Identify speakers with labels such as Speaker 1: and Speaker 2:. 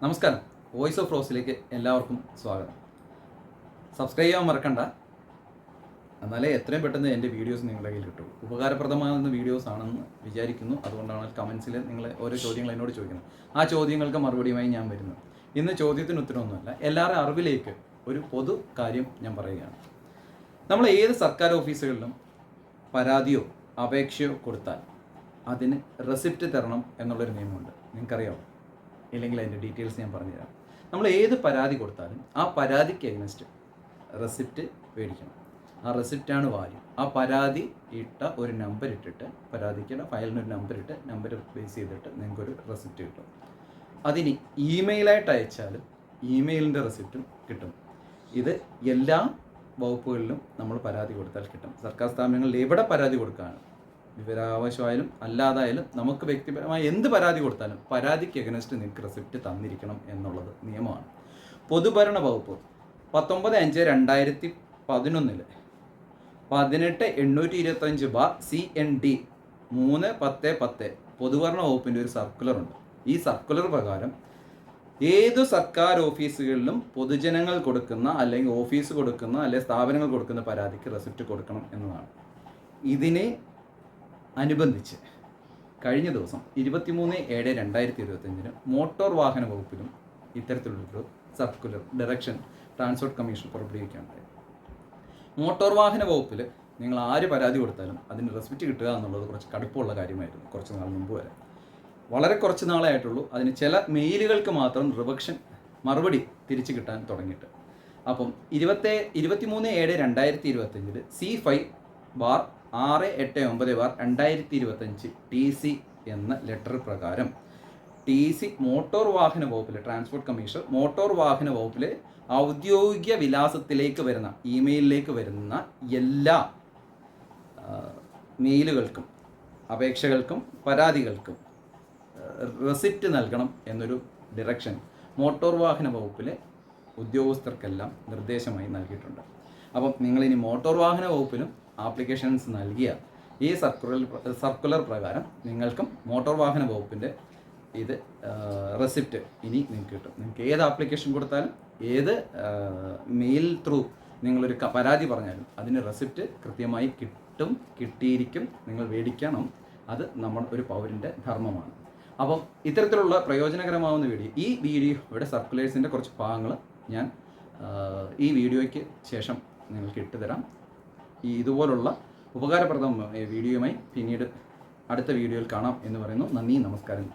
Speaker 1: നമസ്കാരം. Voice of റോസിലേക്ക് എല്ലാവർക്കും സ്വാഗതം. സബ്സ്ക്രൈബ് ചെയ്യാൻ മറക്കണ്ട, എന്നാലേ എത്രയും പെട്ടെന്ന് എൻ്റെ വീഡിയോസ് നിങ്ങളുടെ കയ്യിൽ കിട്ടും. ഉപകാരപ്രദമാകുന്ന വീഡിയോസ് ആണെന്ന് വിചാരിക്കുന്നു. അതുകൊണ്ടാണ് കമൻസിൽ നിങ്ങൾ ഓരോ ചോദ്യങ്ങൾ എന്നോട് ചോദിക്കുന്നത്. ആ ചോദ്യങ്ങൾക്ക് മറുപടിയുമായി ഞാൻ വരുന്നു. ഇന്ന് ചോദ്യത്തിന് ഉത്തരവൊന്നുമല്ല, എല്ലാവരുടെ അറിവിലേക്ക് ഒരു പൊതു കാര്യം ഞാൻ പറയുകയാണ്. നമ്മൾ ഏത് സർക്കാർ ഓഫീസുകളിലും പരാതിയോ അപേക്ഷയോ കൊടുത്താൽ അതിന് റെസിപ്റ്റ് തരണം എന്നുള്ളൊരു നിയമമുണ്ട്. നിങ്ങൾക്കറിയാമോ? ഇല്ലെങ്കിൽ അതിൻ്റെ ഡീറ്റെയിൽസ് ഞാൻ പറഞ്ഞുതരാം. നമ്മൾ ഏത് പരാതി കൊടുത്താലും ആ പരാതിക്ക് അഗൈൻസ്റ്റ് റെസിപ്റ്റ് മേടിക്കണം. ആ റെസിപ്റ്റാണ് വാല്യൂ. ആ പരാതി ഇട്ട ഒരു നമ്പർ ഇട്ടിട്ട്, പരാതിക്കുള്ള ഫയലിനൊരു നമ്പർ ഇട്ട്, നമ്പർ ബേസ് ചെയ്തിട്ട് നിങ്ങൾക്കൊരു റെസിപ്റ്റ് കിട്ടും. അതിന് ഇമെയിലായിട്ട് അയച്ചാലും ഇമെയിലിൻ്റെ റെസിപ്റ്റും കിട്ടും. ഇത് എല്ലാ വകുപ്പുകളിലും നമ്മൾ പരാതി കൊടുത്താൽ കിട്ടും. സർക്കാർ സ്ഥാപനങ്ങളിൽ എവിടെ പരാതി കൊടുക്കാനും, വിവരാവകാശമായാലും അല്ലാതായാലും, നമുക്ക് വ്യക്തിപരമായി എന്ത് പരാതി കൊടുത്താലും പരാതിക്ക് അഗൈൻസ്റ്റ് നിങ്ങൾക്ക് റെസിപ്റ്റ് തന്നിരിക്കണം എന്നുള്ളത് നിയമമാണ്. പൊതുഭരണ വകുപ്പ് 19/5/2011 18/825/CND 3/10/10 പൊതുഭരണ വകുപ്പിൻ്റെ ഒരു സർക്കുലറുണ്ട്. ഈ സർക്കുലർ പ്രകാരം ഏതു സർക്കാർ ഓഫീസുകളിലും പൊതുജനങ്ങൾ കൊടുക്കുന്ന, അല്ലെങ്കിൽ ഓഫീസ് കൊടുക്കുന്ന, അല്ലെങ്കിൽ സ്ഥാപനങ്ങൾ കൊടുക്കുന്ന പരാതിക്ക് റെസിപ്റ്റ് കൊടുക്കണം എന്നതാണ്. ഇതിനെ അനുബന്ധിച്ച് കഴിഞ്ഞ ദിവസം 23/7/2025 മോട്ടോർ വാഹന വകുപ്പിലും ഇത്തരത്തിലുള്ളൊരു സർക്കുലർ ഡയറക്ഷൻ ട്രാൻസ്പോർട്ട് കമ്മീഷൻ പുറപ്പെടുവിക്കുകയുണ്ടായി. മോട്ടോർ വാഹന വകുപ്പിൽ നിങ്ങൾ ആര് പരാതി കൊടുത്താലും അതിന് റെസിപ്റ്റ് കിട്ടുക എന്നുള്ളത് കുറച്ച് കടുപ്പമുള്ള കാര്യമായിരുന്നു കുറച്ച് നാൾ മുമ്പ് വരെ. വളരെ കുറച്ച് നാളേ ആയിട്ടുള്ളൂ അതിന് ചില മെയിലുകൾക്ക് മാത്രം റിവക്ഷൻ മറുപടി തിരിച്ചു കിട്ടാൻ തുടങ്ങിയിട്ട്. അപ്പം 23/7/2025 C5/689/2025 TC എന്ന ലെറ്റർ പ്രകാരം TC മോട്ടോർ വാഹന വകുപ്പിലെ ട്രാൻസ്പോർട്ട് കമ്മീഷണർ മോട്ടോർ വാഹന വകുപ്പിലെ ഔദ്യോഗിക വിലാസത്തിലേക്ക് വരുന്ന, ഇമെയിലിലേക്ക് വരുന്ന എല്ലാ മെയിലുകൾക്കും, അപേക്ഷകൾക്കും, പരാതികൾക്കും റെസിപ്റ്റ് നൽകണം എന്നൊരു ഡയറക്ഷൻ മോട്ടോർ വാഹന വകുപ്പിലെ ഉദ്യോഗസ്ഥർക്കെല്ലാം നിർദ്ദേശമായി നൽകിയിട്ടുണ്ട്. അപ്പം നിങ്ങളിനി മോട്ടോർ വാഹന വകുപ്പിലും ആപ്ലിക്കേഷൻസ് നൽകിയ ഈ സർക്കുലർ പ്രകാരം നിങ്ങൾക്കും മോട്ടോർ വാഹന വകുപ്പിൻ്റെ ഇത് റെസിപ്റ്റ് ഇനി നിങ്ങൾക്ക് കിട്ടും. നിങ്ങൾക്ക് ഏത് ആപ്ലിക്കേഷൻ കൊടുത്താലും, ഏത് മെയിൽ ത്രൂ നിങ്ങളൊരു പരാതി പറഞ്ഞാലും അതിന് റെസിപ്റ്റ് കൃത്യമായി കിട്ടിയിരിക്കും. നിങ്ങൾ മേടിക്കണം. അത് നമ്മൾ ഒരു പൗരൻ്റെ ധർമ്മമാണ്. അപ്പം ഇത്തരത്തിലുള്ള പ്രയോജനകരമാവുന്ന ഈ വീഡിയോയുടെ സർക്കുലേഴ്സിൻ്റെ കുറച്ച് ഭാഗങ്ങൾ ഞാൻ ഈ വീഡിയോയ്ക്ക് ശേഷം നിങ്ങൾക്ക് ഇട്ടുതരാം. ഇതുപോലുള്ള ഉപകാരപ്രദമായ വീഡിയോയുമായി പിന്നീട് അടുത്ത വീഡിയോയിൽ കാണാം എന്ന് പറയുന്നു. നന്ദി, നമസ്കാരം.